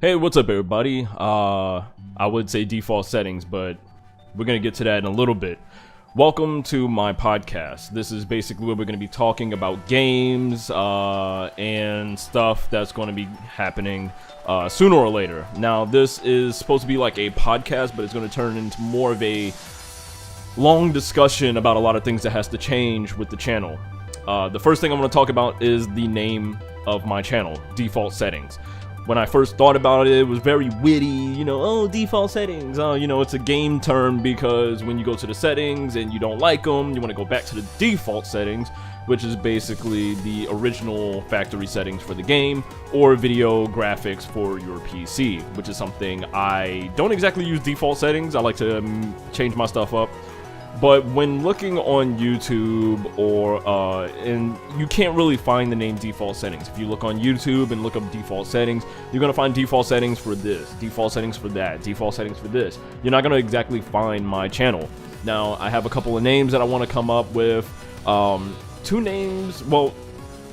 Hey, what's up, everybody? I would say default settings, but we're gonna get to that in a little bit. Welcome to my podcast. This is basically where we're gonna be talking about games and stuff that's gonna be happening sooner or later. Now, this is supposed to be like a podcast, but it's gonna turn into more of a long discussion about a lot of things that has to change with the channel. The first thing I'm gonna talk about is the name of my channel, Default Settings. When I first thought about it, it was very witty, oh, default settings, it's a game term because when you go to the settings and you don't like them, you want to go back to the default settings, which is basically the original factory settings for the game, or video graphics for your PC, which is something I don't exactly use default settings. I like to change my stuff up. But when looking on YouTube and you can't really find the name default settings. If you look on YouTube and look up default settings, you're going to find default settings for this, default settings for that, default settings for this. You're not going to exactly find my channel. Now, I have a couple of names that I want to come up with. Two names, well,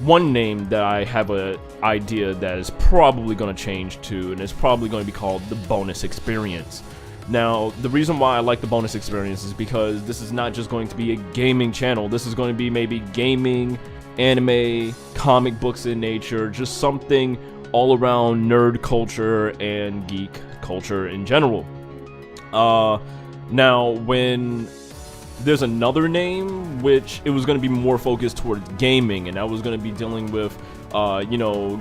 one name that I have an idea that is probably going to change to, and it's probably going to be called the Bonus Experience. Now, the reason why I like the Bonus Experience is because this is not just going to be a gaming channel. This is going to be maybe gaming, anime, comic books in nature, just something all around nerd culture and geek culture in general. Now, when there's another name, which it was going to be more focused towards gaming, and I was going to be dealing with,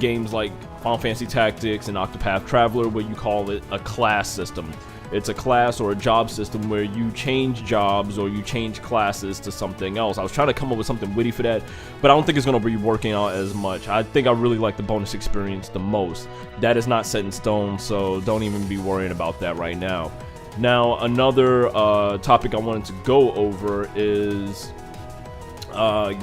games like Final Fantasy Tactics and Octopath Traveler, where you call it a class system. It's a class or a job system where you change jobs or you change classes to something else. I was trying to come up with something witty for that, but I don't think it's going to be working out as much. I think I really like the Bonus Experience the most. That is not set in stone, so don't even be worrying about that right now. Now, another topic I wanted to go over is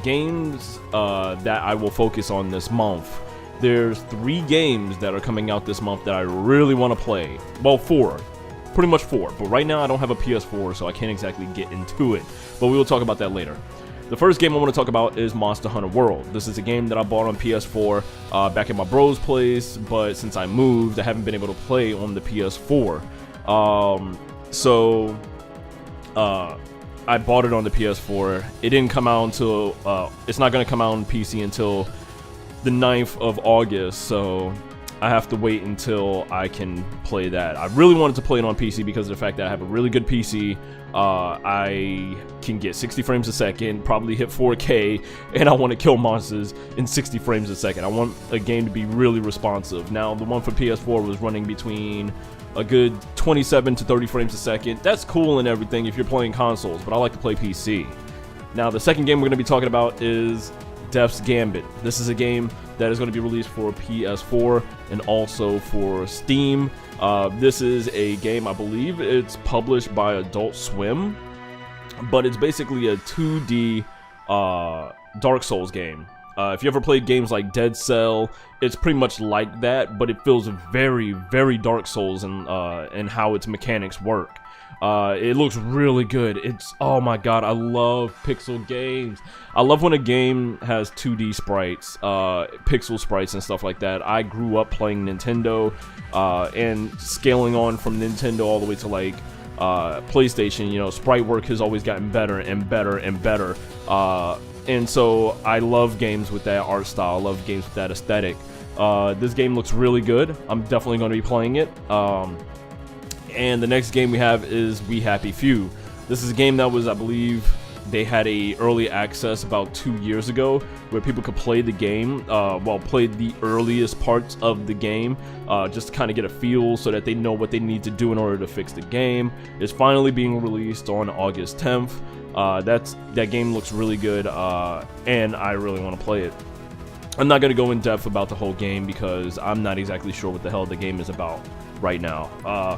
games that I will focus on this month. There's 3 games that are coming out this month that I really want to play. Well, 4. Pretty much 4, but right now I don't have a PS4, so I can't exactly get into it, but we will talk about that later. The first game I want to talk about is Monster Hunter World. This is a game that I bought on PS4 back at my bro's place, but since I moved, I haven't been able to play on the PS4. I bought it on the PS4. It didn't come out until, it's not going to come out on PC until the 9th of August, so I have to wait until I can play that. I really wanted to play it on PC because of the fact that I have a really good PC. I can get 60 frames a second, probably hit 4K, and I want to kill monsters in 60 frames a second. I want a game to be really responsive. Now, the one for PS4 was running between a good 27 to 30 frames a second. That's cool and everything if you're playing consoles, but I like to play PC. Now, the second game we're going to be talking about is Death's Gambit. This is a game that is going to be released for PS4 and also for Steam. This is a game, I believe it's published by Adult Swim, but it's basically a 2D Dark Souls game. If you ever played games like Dead Cell, it's pretty much like that, but it feels very, very Dark Souls in how its mechanics work. It looks really good. Oh my god, I love pixel games. I love when a game has 2D sprites, pixel sprites and stuff like that. I grew up playing Nintendo, and scaling on from Nintendo all the way to like PlayStation, sprite work has always gotten better and better and better. And so I love games with that art style. I love games with that aesthetic. This game looks really good. I'm definitely going to be playing it. And the next game we have is We Happy Few. This is a game that was, I believe, they had a early access about 2 years ago where people could play the game, play the earliest parts of the game, just to kind of get a feel so that they know what they need to do in order to fix the game. It's finally being released on August 10th. That game looks really good, and I really want to play it. I'm not going to go in depth about the whole game because I'm not exactly sure what the hell the game is about right now.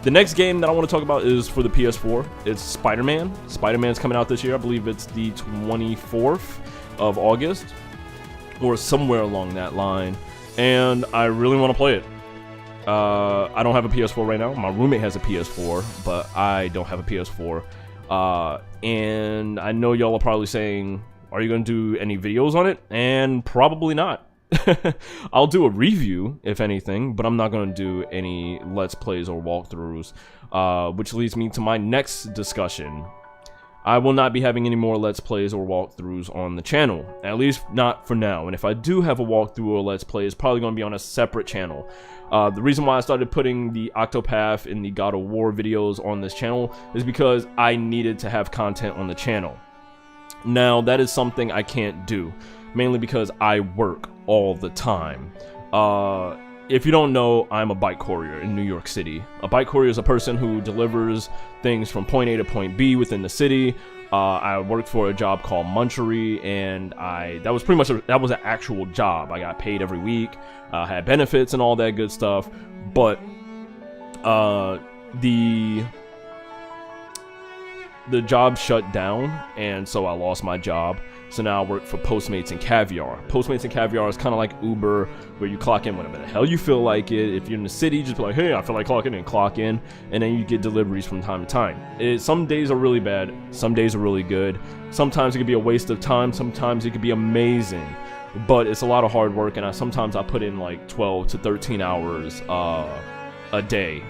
The next game that I want to talk about is for the PS4. It's Spider-Man. Spider-Man's coming out this year. I believe it's the 24th of August or somewhere along that line. And I really want to play it. I don't have a PS4 right now. My roommate has a PS4, but I don't have a PS4. And I know y'all are probably saying, are you going to do any videos on it? And probably not. I'll do a review, if anything, but I'm not going to do any Let's Plays or walkthroughs, which leads me to my next discussion. I will not be having any more Let's Plays or walkthroughs on the channel, at least not for now, and if I do have a walkthrough or Let's Play, it's probably going to be on a separate channel. The reason why I started putting the Octopath and the God of War videos on this channel is because I needed to have content on the channel. Now, that is something I can't do, mainly because I work all the time. If you don't know, I'm a bike courier in New York City. A bike courier is a person who delivers things from point A to point B within the city. I worked for a job called Munchery, and that was pretty much that was an actual job. I got paid every week, had benefits and all that good stuff. But the job shut down, and so I lost my job. So now I work for Postmates and Caviar. Postmates and Caviar is kind of like Uber, where you clock in whenever the hell you feel like it. If you're in the city, just be like, hey, I feel like clocking in, clock in, and then you get deliveries from time to time. Some days are really bad, some days are really good. Sometimes it could be a waste of time, sometimes it could be amazing. But it's a lot of hard work, and sometimes I put in like 12 to 13 hours a day.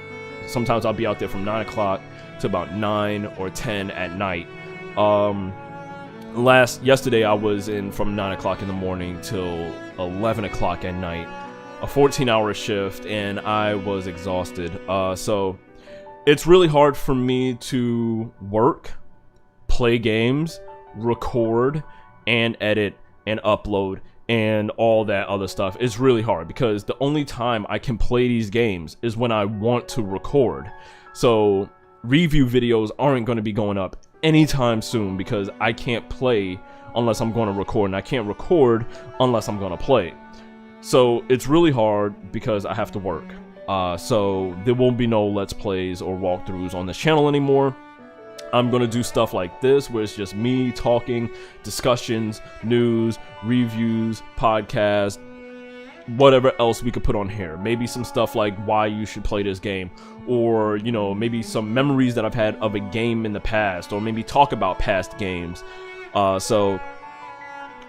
Sometimes I'll be out there from 9 o'clock to about 9 or 10 at night. Yesterday I was in from 9 o'clock in the morning till 11 o'clock at night, a 14-hour shift, and I was exhausted. So it's really hard for me to work, play games, record, and edit, and upload, and all that other stuff. It's really hard because the only time I can play these games is when I want to record. So review videos aren't going to be going up anytime soon because I can't play unless I'm going to record, and I can't record unless I'm going to play. So it's really hard because I have to work. So there won't be no Let's Plays or walkthroughs on this channel anymore. I'm going to do stuff like this where it's just me talking, discussions, news, reviews, podcasts, whatever else we could put on here. Maybe some stuff like why you should play this game, or you know, maybe some memories that I've had of a game in the past, or maybe talk about past games. So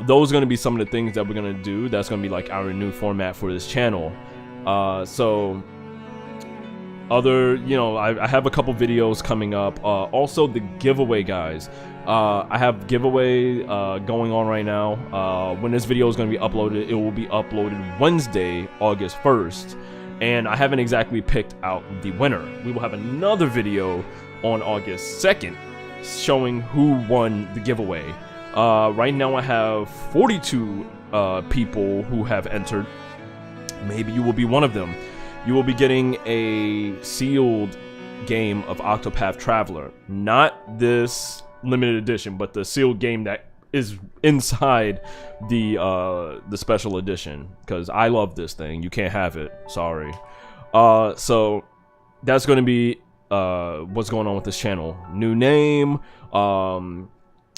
those are going to be some of the things that we're going to do. That's going to be like our new format for this channel. So other, you know, I have a couple videos coming up. Also the giveaway, guys. I have giveaway going on right now. When this video is going to be uploaded, it will be uploaded Wednesday, August 1st. And I haven't exactly picked out the winner. We will have another video on August 2nd showing who won the giveaway. Right now I have 42 people who have entered. Maybe you will be one of them. You will be getting a sealed game of Octopath Traveler. Not this limited edition, but the sealed game that is inside the special edition, because I love this thing. You can't have it, sorry. So that's going to be what's going on with this channel. New name,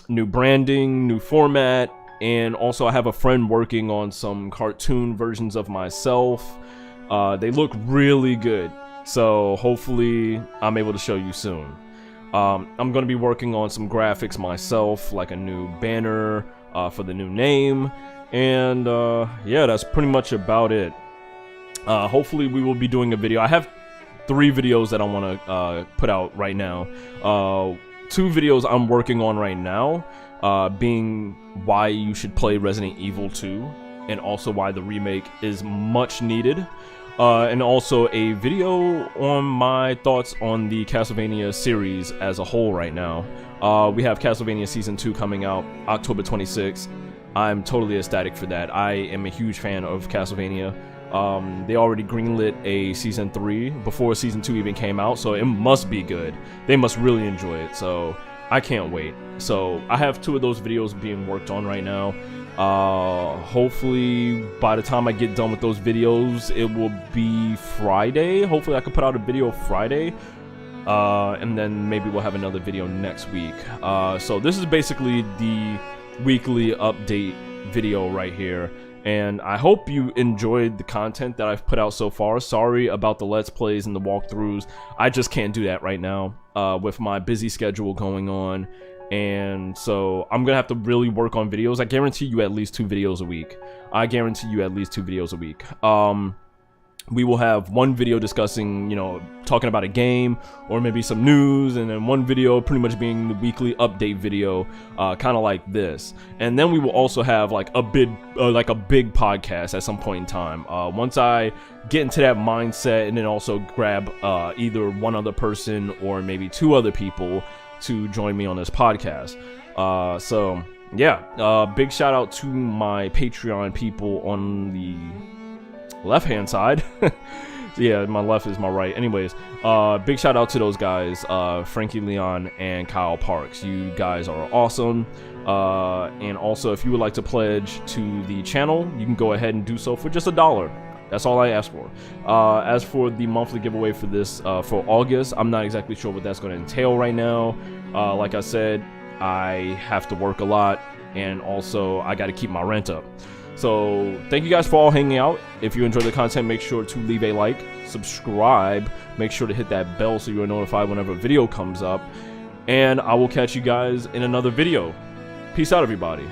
new branding, new format, and also I have a friend working on some cartoon versions of myself. They look really good, so hopefully I'm able to show you soon. I'm going to be working on some graphics myself, like a new banner for the new name, and yeah, that's pretty much about it. Hopefully we will be doing a video. I have 3 videos that I want to put out right now. 2 videos I'm working on right now, being why you should play Resident Evil 2, and also why the remake is much needed. And also a video on my thoughts on the Castlevania series as a whole right now. We have Castlevania Season 2 coming out October 26th. I'm totally ecstatic for that. I am a huge fan of Castlevania. They already greenlit a Season 3 before Season 2 even came out, so it must be good. They must really enjoy it, so I can't wait. So I have 2 of those videos being worked on right now. Hopefully by the time I get done with those videos, it will be Friday. Hopefully I can put out a video Friday, and then maybe we'll have another video next week. So this is basically the weekly update video right here, and I hope you enjoyed the content that I've put out so far. Sorry about the Let's Plays and the walkthroughs. I just can't do that right now with my busy schedule going on. And so I'm gonna have to really work on videos. I guarantee you at least 2 videos a week. I guarantee you at least 2 videos a week. We will have one video discussing, you know, talking about a game or maybe some news, and then one video pretty much being the weekly update video, kind of like this. And then we will also have like a big podcast at some point in time. Once I get into that mindset, and then also grab either one other person or maybe 2 other people to join me on this podcast. So yeah, big shout out to my Patreon people on the left hand side. Yeah, my left is my right. Anyways, big shout out to those guys, Frankie Leon and Kyle Parks. You guys are awesome. And also, if you would like to pledge to the channel, you can go ahead and do so for just $1. That's all I ask for. As for the monthly giveaway for this, for August, I'm not exactly sure what that's going to entail right now. Like I said, I have to work a lot, and also I got to keep my rent up. So thank you guys for all hanging out. If you enjoy the content, make sure to leave a like, subscribe, make sure to hit that bell so you are notified whenever a video comes up, and I will catch you guys in another video. Peace out, everybody.